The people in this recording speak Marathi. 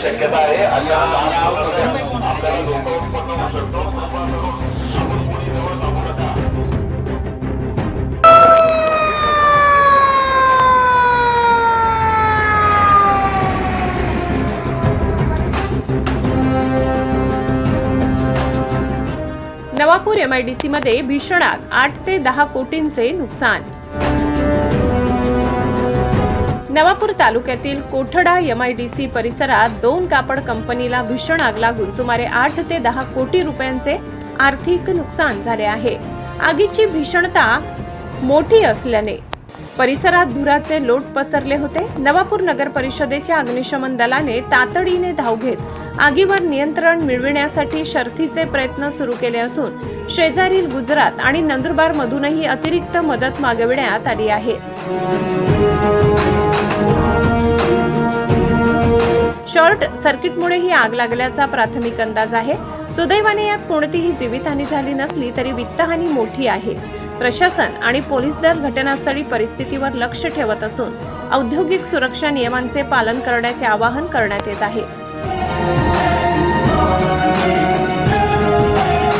शक्यता आहे आणि आपल्याला धोका उत्पन्न होऊ शकतो. नवापूर MIDC मध्ये भीषण आग, 8 ते 10 कोटींचे नुकसान. नवापूर तालुक्यातील कोठडा MIDC परिसरात 2 कापड कंपनीला भीषण आग लागून सुमारे 8 ते 10 कोटी रुपयांचे आर्थिक नुकसान झाले आहे. आगीची भीषणता मोठी असल्याने परिसरात धुराचे लोट पसरले होते. नवापूर नगर परिषदेच्या अग्निशमन दलाने तातडीने धाव घेत आगीवर नियंत्रण मिळविण्यासाठी शर्थीचे प्रयत्न सुरू केले असून शेजारील गुजरात आणि नंदुरबार मधूनही अतिरिक्त मदत मागविण्यात आली आहे. शॉर्ट सर्किटमुळे ही आग लागल्याचा प्राथमिक अंदाज आहे. सुदैवाने यात कोणतीही जीवितहानी झाली नसली तरी वित्तहानी मोठी आहे. प्रशासन आणि पोलीस दल घटनास्थळी परिस्थितीवर लक्ष ठेवत असून औद्योगिक सुरक्षा नियमांचे पालन करण्याचे आवाहन करण्यात येत आहे.